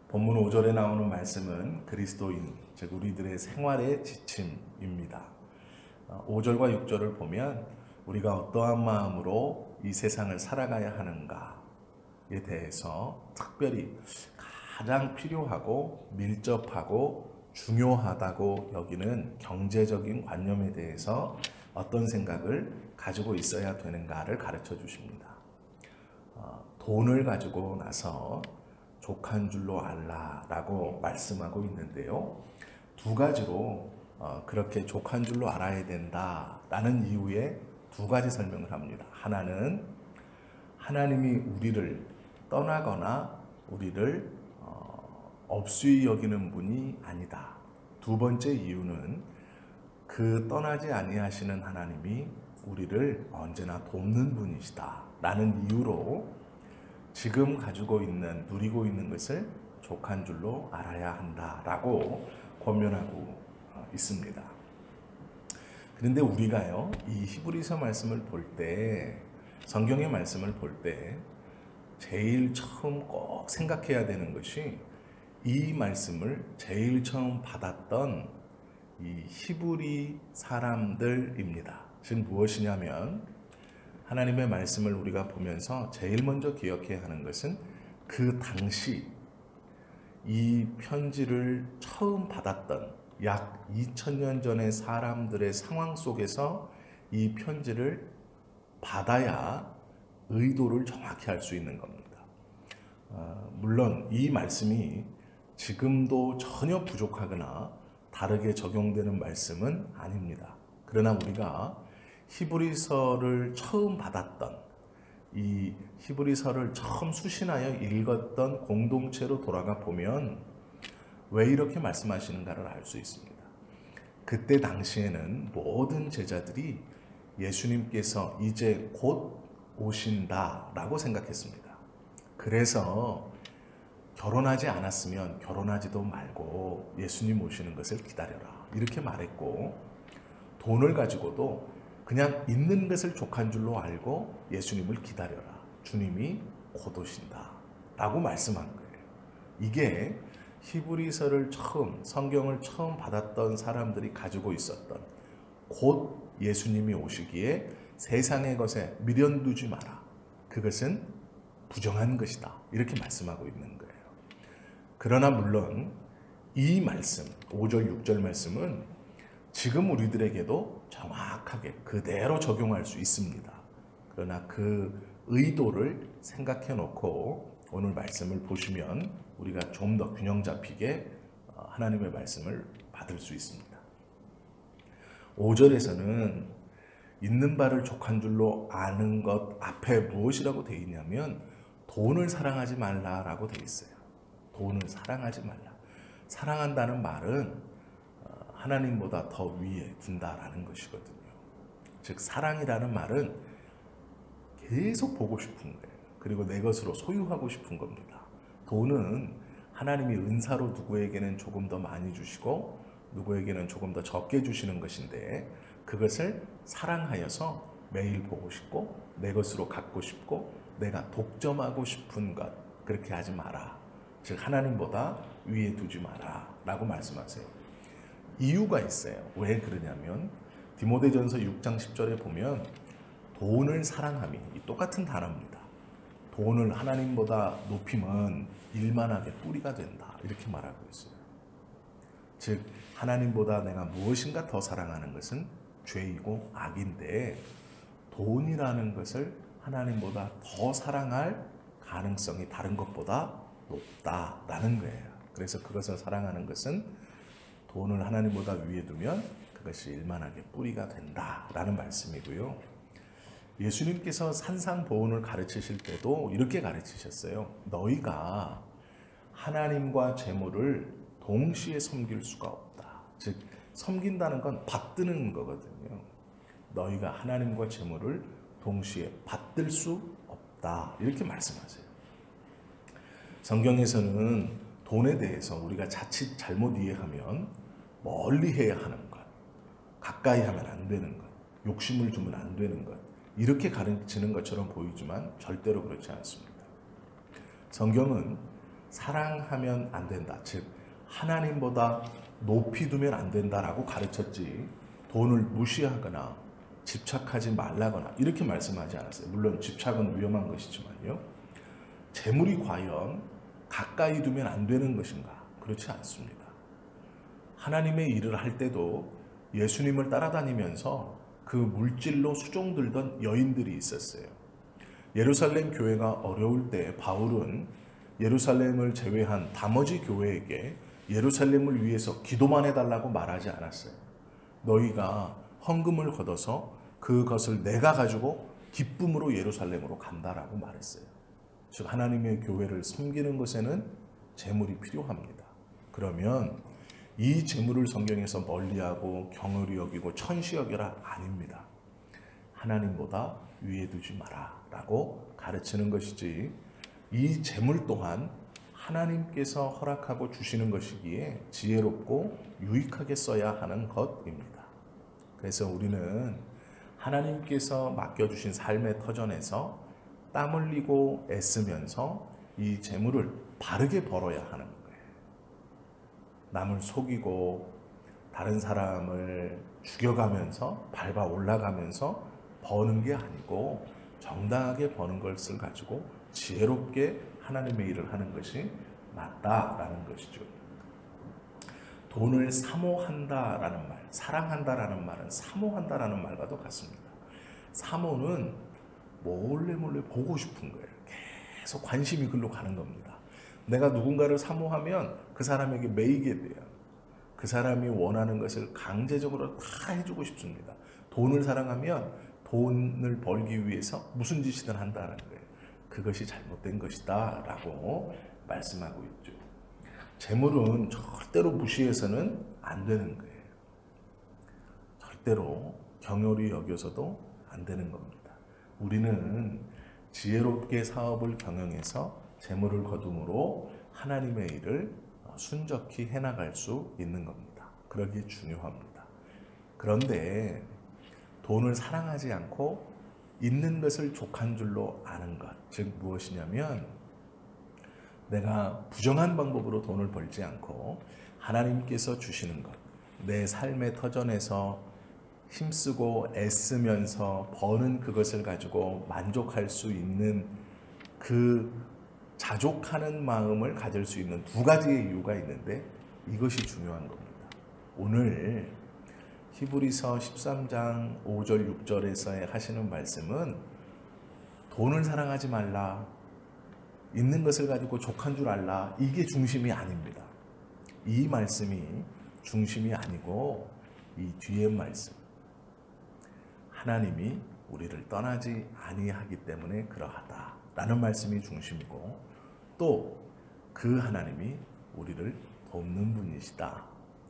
본문 5절에 나오는 말씀은 그리스도인, 즉 우리들의 생활의 지침입니다. 5절과 6절을 보면 우리가 어떠한 마음으로 이 세상을 살아가야 하는가에 대해서 특별히 가장 필요하고 밀접하고 중요하다고 여기는 경제적인 관념에 대해서 어떤 생각을 가지고 있어야 되는가를 가르쳐 주십니다. 돈을 가지고 나서 족한 줄로 알라라고 말씀하고 있는데요. 두 가지로 그렇게 족한 줄로 알아야 된다라는 이유에 두 가지 설명을 합니다. 하나는 하나님이 우리를 떠나거나 우리를 업수히 여기는 분이 아니다. 두 번째 이유는 그 떠나지 아니하시는 하나님이 우리를 언제나 돕는 분이시다 라는 이유로 지금 가지고 있는, 누리고 있는 것을 족한 줄로 알아야 한다라고 권면하고 있습니다. 그런데 우리가요, 이 히브리서 말씀을 볼 때, 성경의 말씀을 볼 때 제일 처음 꼭 생각해야 되는 것이 이 말씀을 제일 처음 받았던 이 히브리 사람들입니다. 즉 무엇이냐면 하나님의 말씀을 우리가 보면서 제일 먼저 기억해야 하는 것은 그 당시 이 편지를 처음 받았던 약 2000년 전의 사람들의 상황 속에서 이 편지를 받아야 의도를 정확히 알 수 있는 겁니다. 물론 이 말씀이 지금도 전혀 부족하거나 다르게 적용되는 말씀은 아닙니다. 그러나 우리가 히브리서를 처음 받았던, 이 히브리서를 처음 수신하여 읽었던 공동체로 돌아가 보면 왜 이렇게 말씀하시는가를 알 수 있습니다. 그때 당시에는 모든 제자들이 예수님께서 이제 곧 오신다라고 생각했습니다. 그래서 결혼하지 않았으면 결혼하지도 말고 예수님 오시는 것을 기다려라 이렇게 말했고, 돈을 가지고도 그냥 있는 것을 족한 줄로 알고 예수님을 기다려라, 주님이 곧 오신다 라고 말씀한 거예요. 이게 히브리서를 처음, 성경을 처음 받았던 사람들이 가지고 있었던, 곧 예수님이 오시기에 세상의 것에 미련 두지 마라, 그것은 부정한 것이다 이렇게 말씀하고 있는 거예요. 그러나 물론 이 말씀, 5절 6절 말씀은 지금 우리들에게도 정확하게 그대로 적용할 수 있습니다. 그러나 그 의도를 생각해 놓고 오늘 말씀을 보시면 우리가 좀 더 균형 잡히게 하나님의 말씀을 받을 수 있습니다. 5절에서는 있는 바를 족한 줄로 아는 것 앞에 무엇이라고 되어 있냐면 돈을 사랑하지 말라라고 되어 있어요. 돈을 사랑하지 말라. 사랑한다는 말은 하나님보다 더 위에 둔다라는 것이거든요. 즉 사랑이라는 말은 계속 보고 싶은 거예요. 그리고 내 것으로 소유하고 싶은 겁니다. 돈은 하나님이 은사로 누구에게는 조금 더 많이 주시고 누구에게는 조금 더 적게 주시는 것인데, 그것을 사랑하여서 매일 보고 싶고 내 것으로 갖고 싶고 내가 독점하고 싶은 것, 그렇게 하지 마라. 즉 하나님보다 위에 두지 마라 라고 말씀하세요. 이유가 있어요. 왜 그러냐면 디모데전서 6장 10절에 보면 돈을 사랑함이, 이 똑같은 단어입니다. 돈을 하나님보다 높이면 일만하게 뿌리가 된다 이렇게 말하고 있어요. 즉 하나님보다 내가 무엇인가 더 사랑하는 것은 죄이고 악인데, 돈이라는 것을 하나님보다 더 사랑할 가능성이 다른 것보다 높다라는 거예요. 그래서 그것을 사랑하는 것은 돈을 하나님보다 위에 두면 그것이 일만하게 뿌리가 된다라는 말씀이고요. 예수님께서 산상보훈을 가르치실 때도 이렇게 가르치셨어요. 너희가 하나님과 재물을 동시에 섬길 수가 없다. 즉 섬긴다는 건 받드는 거거든요. 너희가 하나님과 재물을 동시에 받들 수 없다 이렇게 말씀하세요. 성경에서는 돈에 대해서 우리가 자칫 잘못 이해하면 멀리 해야 하는 것, 가까이 하면 안 되는 것, 욕심을 주면 안 되는 것, 이렇게 가르치는 것처럼 보이지만 절대로 그렇지 않습니다. 성경은 사랑하면 안 된다. 즉 하나님보다 높이 두면 안 된다라고 가르쳤지 돈을 무시하거나 집착하지 말라거나 이렇게 말씀하지 않았어요. 물론 집착은 위험한 것이지만요. 재물이 과연 가까이 두면 안 되는 것인가? 그렇지 않습니다. 하나님의 일을 할 때도 예수님을 따라다니면서 그 물질로 수종들던 여인들이 있었어요. 예루살렘 교회가 어려울 때 바울은 예루살렘을 제외한 나머지 교회에게 예루살렘을 위해서 기도만 해달라고 말하지 않았어요. 너희가 헌금을 걷어서 그것을 내가 가지고 기쁨으로 예루살렘으로 간다라고 말했어요. 즉 하나님의 교회를 섬기는 것에는 재물이 필요합니다. 그러면 이 재물을 성경에서 멀리하고 경홀히 여기고 천시 여겨라 아닙니다. 하나님보다 위에 두지 마라 라고 가르치는 것이지 이 재물 또한 하나님께서 허락하고 주시는 것이기에 지혜롭고 유익하게 써야 하는 것입니다. 그래서 우리는 하나님께서 맡겨주신 삶의 터전에서 땀 흘리고 애쓰면서 이 재물을 바르게 벌어야 하는 거예요. 남을 속이고 다른 사람을 죽여가면서 밟아 올라가면서 버는 게 아니고 정당하게 버는 것을 가지고 지혜롭게 하나님의 일을 하는 것이 맞다라는 것이죠. 돈을 사모한다라는 말, 사랑한다라는 말은 사모한다라는 말과도 같습니다. 사모는 몰래 보고 싶은 거예요. 계속 관심이 글로 가는 겁니다. 내가 누군가를 사모하면 그 사람에게 매이게 돼요. 그 사람이 원하는 것을 강제적으로 다 해주고 싶습니다. 돈을 사랑하면 돈을 벌기 위해서 무슨 짓이든 한다는 거예요. 그것이 잘못된 것이다 라고 말씀하고 있죠. 재물은 절대로 무시해서는 안 되는 거예요. 절대로 경홀히 여겨서도 안 되는 겁니다. 우리는 지혜롭게 사업을 경영해서 재물을 거둠으로 하나님의 일을 순적히 해나갈 수 있는 겁니다. 그러기 중요합니다. 그런데 돈을 사랑하지 않고 있는 것을 족한 줄로 아는 것, 즉 무엇이냐면 내가 부정한 방법으로 돈을 벌지 않고 하나님께서 주시는 것, 내 삶의 터전에서 힘쓰고 애쓰면서 버는 그것을 가지고 만족할 수 있는 그 자족하는 마음을 가질 수 있는 두 가지의 이유가 있는데 이것이 중요한 겁니다. 오늘 히브리서 13장 5절 6절에서 하시는 말씀은 돈을 사랑하지 말라, 있는 것을 가지고 족한 줄 알라, 이게 중심이 아닙니다. 이 말씀이 중심이 아니고 이 뒤의 말씀, 하나님이 우리를 떠나지 아니하기 때문에 그러하다라는 말씀이 중심이고 또 그 하나님이 우리를 돕는 분이시다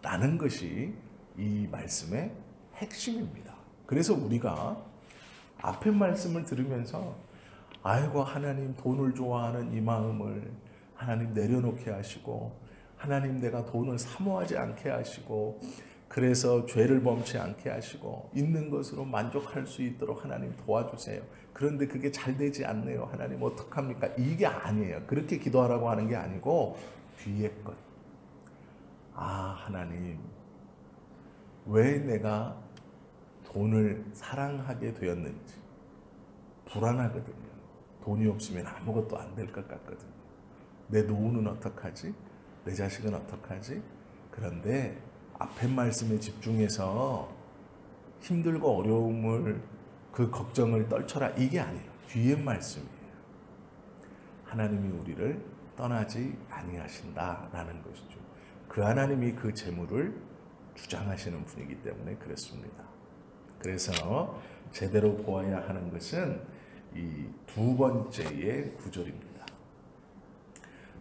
라는 것이 이 말씀의 핵심입니다. 그래서 우리가 앞에 말씀을 들으면서 아이고 하나님 돈을 좋아하는 이 마음을 하나님 내려놓게 하시고 하나님 내가 돈을 사모하지 않게 하시고 그래서 죄를 범치 않게 하시고 있는 것으로 만족할 수 있도록 하나님 도와주세요. 그런데 그게 잘 되지 않네요. 하나님 어떡합니까? 이게 아니에요. 그렇게 기도하라고 하는 게 아니고 뒤에 것. 아 하나님 왜 내가 돈을 사랑하게 되었는지 불안하거든요. 돈이 없으면 아무것도 안 될 것 같거든요. 내 노후는 어떡하지? 내 자식은 어떡하지? 그런데 앞에 말씀에 집중해서 힘들고 어려움을 그 걱정을 떨쳐라 이게 아니에요. 뒤에 말씀이에요. 하나님이 우리를 떠나지 아니하신다라는 것이죠. 그 하나님이 그 재물을 주장하시는 분이기 때문에 그렇습니다. 그래서 제대로 보아야 하는 것은 이 두 번째의 구절입니다.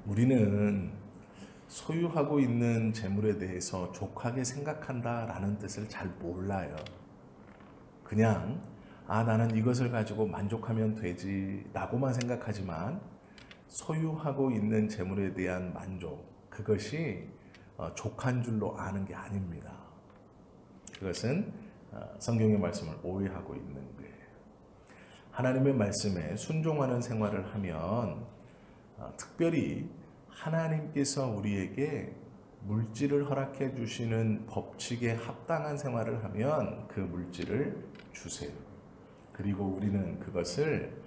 우리는 소유하고 있는 재물에 대해서 족하게 생각한다라는 뜻을 잘 몰라요. 그냥 나는 이것을 가지고 만족하면 되지 라고만 생각하지만 소유하고 있는 재물에 대한 만족, 그것이 족한 줄로 아는 게 아닙니다. 그것은 성경의 말씀을 오해하고 있는 거예요. 하나님의 말씀에 순종하는 생활을 하면 특별히 하나님께서 우리에게 물질을 허락해 주시는 법칙에 합당한 생활을 하면 그 물질을 주세요. 그리고 우리는 그것을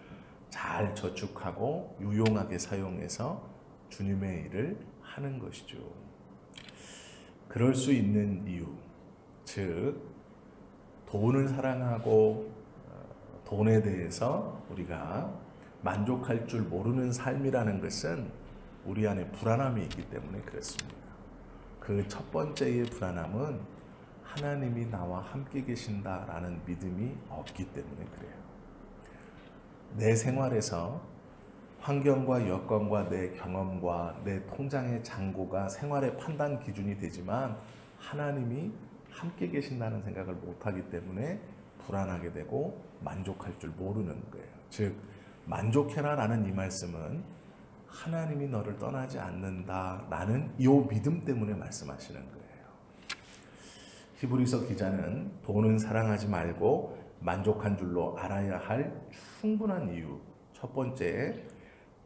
잘 저축하고 유용하게 사용해서 주님의 일을 하는 것이죠. 그럴 수 있는 이유, 즉 돈을 사랑하고 돈에 대해서 우리가 만족할 줄 모르는 삶이라는 것은 우리 안에 불안함이 있기 때문에 그렇습니다. 그 첫 번째의 불안함은 하나님이 나와 함께 계신다라는 믿음이 없기 때문에 그래요. 내 생활에서 환경과 여건과 내 경험과 내 통장의 잔고가 생활의 판단 기준이 되지만 하나님이 함께 계신다는 생각을 못하기 때문에 불안하게 되고 만족할 줄 모르는 거예요. 즉 만족해라 라는 이 말씀은 하나님이 너를 떠나지 않는다라는 이 믿음 때문에 말씀하시는 거예요. 히브리서 기자는 돈은 사랑하지 말고 만족한 줄로 알아야 할 충분한 이유. 첫 번째,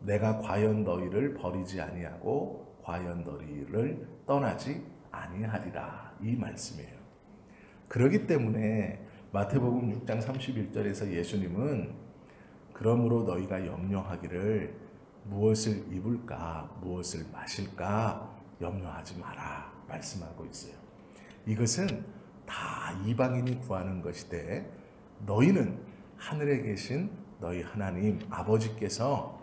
내가 과연 너희를 버리지 아니하고 과연 너희를 떠나지 아니하리라. 이 말씀이에요. 그렇기 때문에 마태복음 6장 31절에서 예수님은 그러므로 너희가 염려하기를 무엇을 입을까 무엇을 마실까 염려하지 마라 말씀하고 있어요. 이것은 다 이방인이 구하는 것이되 너희는 하늘에 계신 너희 하나님 아버지께서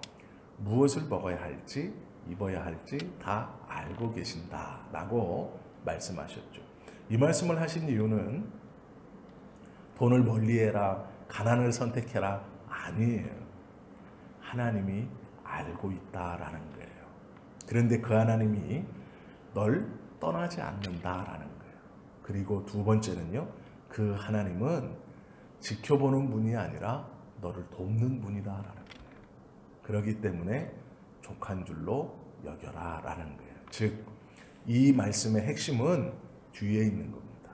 무엇을 먹어야 할지 입어야 할지 다 알고 계신다라고 말씀하셨죠. 이 말씀을 하신 이유는 돈을 멀리해라 가난을 선택해라 아니에요. 하나님이 알고 있다라는 거예요. 그런데 그 하나님이 널 떠나지 않는다라는 거예요. 그리고 두 번째는요. 그 하나님은 지켜보는 분이 아니라 너를 돕는 분이다라는 거예요. 그렇기 때문에 족한 줄로 여겨라라는 거예요. 즉, 이 말씀의 핵심은 뒤에 있는 겁니다.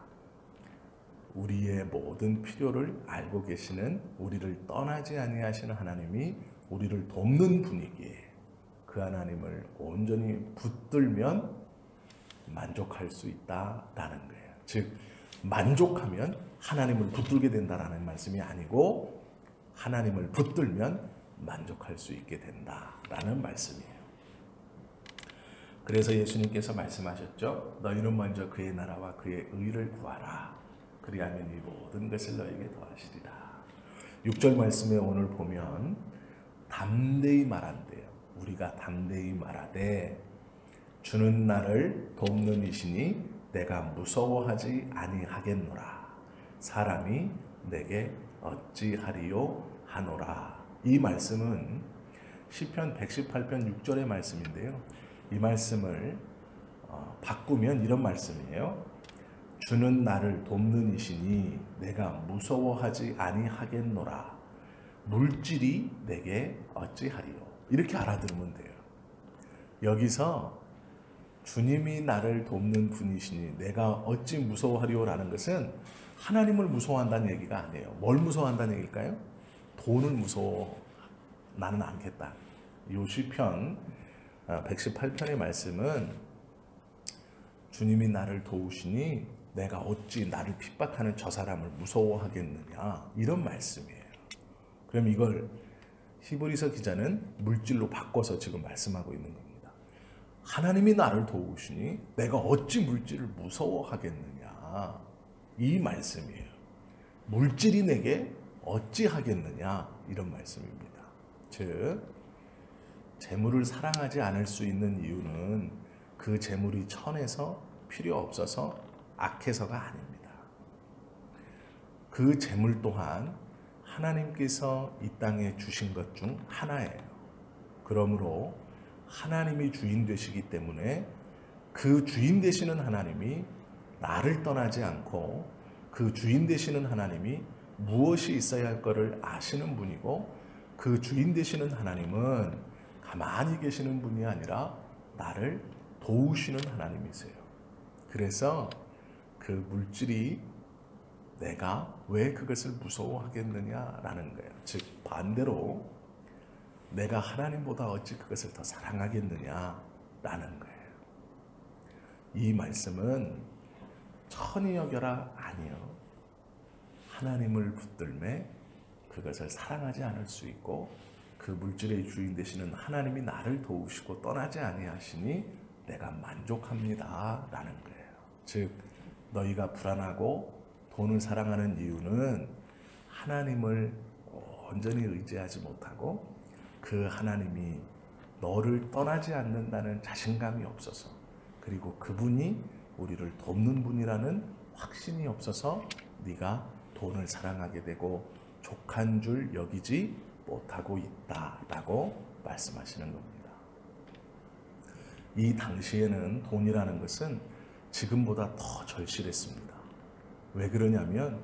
우리의 모든 필요를 알고 계시는 우리를 떠나지 아니하시는 하나님이 우리를 돕는 분이기에 그 하나님을 온전히 붙들면 만족할 수 있다라는 거예요. 즉 만족하면 하나님을 붙들게 된다라는 말씀이 아니고 하나님을 붙들면 만족할 수 있게 된다라는 말씀이에요. 그래서 예수님께서 말씀하셨죠. 너희는 먼저 그의 나라와 그의 의를 구하라. 그리하면 이 모든 것을 너에게 더하시리라. 6절 말씀에 오늘 보면 담대히 말한대요. 우리가 담대히 말하되 주는 나를 돕는 이시니 내가 무서워하지 아니하겠노라. 사람이 내게 어찌하리요 하노라. 이 말씀은 시편 118편 6절의 말씀인데요. 이 말씀을 바꾸면 이런 말씀이에요. 주는 나를 돕는 이시니 내가 무서워하지 아니하겠노라. 물질이 내게 어찌하리요. 이렇게 알아들으면 돼요. 여기서 주님이 나를 돕는 분이시니 내가 어찌 무서워하리요라는 것은 하나님을 무서워한다는 얘기가 아니에요. 뭘 무서워한다는 얘기일까요? 돈을 무서워 나는 않겠다. 요 시편 118편의 말씀은 주님이 나를 도우시니 내가 어찌 나를 핍박하는 저 사람을 무서워하겠느냐 이런 말씀이에요. 그럼 이걸 히브리서 기자는 물질로 바꿔서 지금 말씀하고 있는 겁니다. 하나님이 나를 도우시니 내가 어찌 물질을 무서워하겠느냐 이 말씀이에요. 물질이 내게 어찌 하겠느냐 이런 말씀입니다. 즉 재물을 사랑하지 않을 수 있는 이유는 그 재물이 천해서 필요 없어서 악해서가 아닙니다. 그 재물 또한 하나님께서 이 땅에 주신 것 중 하나예요. 그러므로 하나님이 주인 되시기 때문에 그 주인 되시는 하나님이 나를 떠나지 않고 그 주인 되시는 하나님이 무엇이 있어야 할 것을 아시는 분이고 그 주인 되시는 하나님은 가만히 계시는 분이 아니라 나를 도우시는 하나님이세요. 그래서 그 물질이 내가 왜 그것을 무서워하겠느냐라는 거예요. 즉 반대로 내가 하나님보다 어찌 그것을 더 사랑하겠느냐 라는 거예요. 이 말씀은 천히 여겨라 아니요. 하나님을 붙들매 그것을 사랑하지 않을 수 있고 그 물질의 주인 되시는 하나님이 나를 도우시고 떠나지 아니하시니 내가 만족합니다 라는 거예요. 즉 너희가 불안하고 돈을 사랑하는 이유는 하나님을 온전히 의지하지 못하고 그 하나님이 너를 떠나지 않는다는 자신감이 없어서 그리고 그분이 우리를 돕는 분이라는 확신이 없어서 네가 돈을 사랑하게 되고 족한 줄 여기지 못하고 있다라고 말씀하시는 겁니다. 이 당시에는 돈이라는 것은 지금보다 더 절실했습니다. 왜 그러냐면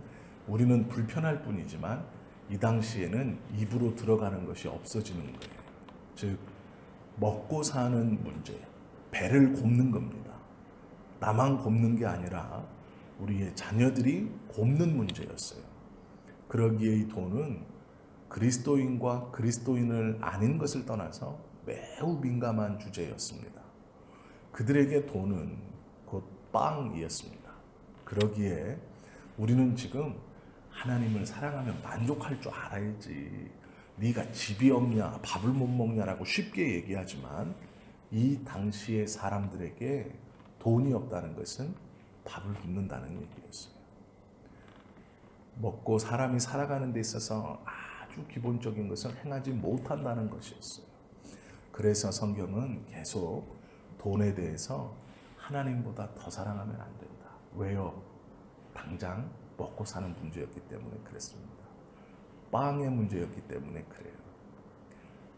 우리는 불편할 뿐이지만 이 당시에는 입으로 들어가는 것이 없어지는 거예요. 즉 먹고 사는 문제, 배를 곱는 겁니다. 나만 곱는 게 아니라 우리의 자녀들이 곱는 문제였어요. 그러기에 이 돈은 그리스도인과 그리스도인을 아닌 것을 떠나서 매우 민감한 주제였습니다. 그들에게 돈은 곧 빵이었습니다. 그러기에 우리는 지금 하나님을 사랑하면 만족할 줄 알아야지. 네가 집이 없냐, 밥을 못 먹냐라고 쉽게 얘기하지만 이 당시의 사람들에게 돈이 없다는 것은 밥을 굶는다는 얘기였어요. 먹고 사람이 살아가는 데 있어서 아주 기본적인 것을 행하지 못한다는 것이었어요. 그래서 성경은 계속 돈에 대해서 하나님보다 더 사랑하면 안 된다. 왜요? 당장 먹고 사는 문제였기 때문에 그랬습니다. 빵의 문제였기 때문에 그래요.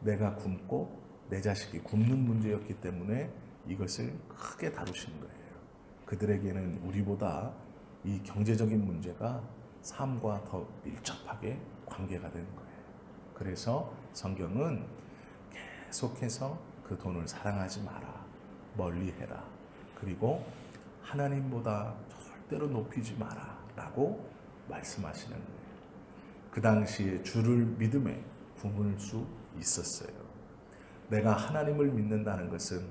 내가 굶고 내 자식이 굶는 문제였기 때문에 이것을 크게 다루신 거예요. 그들에게는 우리보다 이 경제적인 문제가 삶과 더 밀접하게 관계가 되는 거예요. 그래서 성경은 계속해서 그 돈을 사랑하지 마라. 멀리해라. 그리고 하나님보다 절대로 높이지 마라. 라고 말씀하시는 거예요. 그 당시에 주를 믿음에 굶을 수 있었어요. 내가 하나님을 믿는다는 것은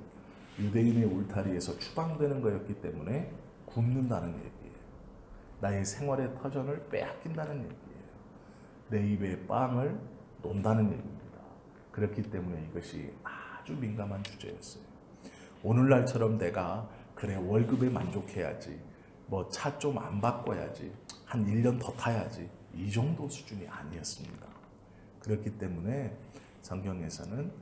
유대인의 울타리에서 추방되는 거였기 때문에 굶는다는 얘기예요. 나의 생활의 터전을 빼앗긴다는 얘기예요. 내 입에 빵을 논다는 얘기입니다. 그렇기 때문에 이것이 아주 민감한 주제였어요. 오늘날처럼 내가 그래 월급에 만족해야지, 뭐 차 좀 안 바꿔야지, 한 1년 더 타야지, 이 정도 수준이 아니었습니다. 그렇기 때문에 성경에서는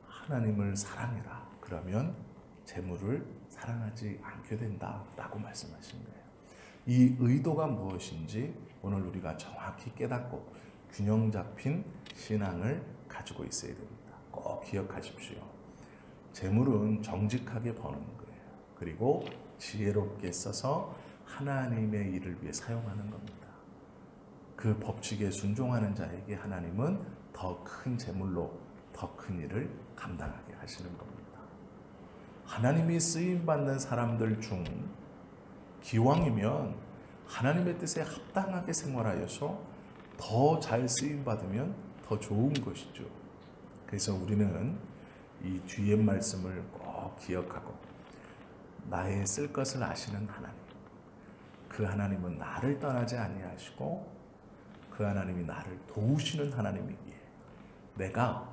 하나님을 사랑해라. 그러면 재물을 사랑하지 않게 된다라고 말씀하신 거예요. 이 의도가 무엇인지 오늘 우리가 정확히 깨닫고 균형 잡힌 신앙을 가지고 있어야 됩니다. 꼭 기억하십시오. 재물은 정직하게 버는 거예요. 그리고 지혜롭게 써서 하나님의 일을 위해 사용하는 겁니다. 그 법칙에 순종하는 자에게 하나님은 더 큰 재물로 더 큰 일을 감당하게 하시는 겁니다. 하나님이 쓰임받는 사람들 중 기왕이면 하나님의 뜻에 합당하게 생활하여서 더 잘 쓰임받으면 더 좋은 것이죠. 그래서 우리는 이 뒤의 말씀을 꼭 기억하고 나의 쓸 것을 아시는 하나님, 그 하나님은 나를 떠나지 아니하시고 그 하나님이 나를 도우시는 하나님이기에 내가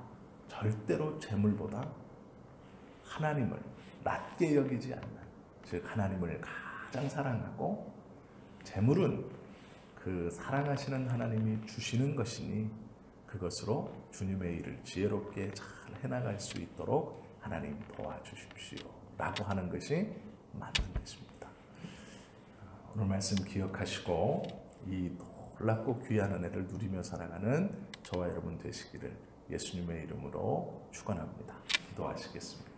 절대로 재물보다 하나님을 낮게 여기지 않는, 즉 하나님을 가장 사랑하고 재물은 그 사랑하시는 하나님이 주시는 것이니 그것으로 주님의 일을 지혜롭게 잘 해나갈 수 있도록 하나님 도와주십시오 라고 하는 것이 맞는 것입니다. 오늘 말씀 기억하시고 이 놀랍고 귀한 은혜를 누리며 살아가는 저와 여러분 되시기를 예수님의 이름으로 축원합니다. 기도하시겠습니다.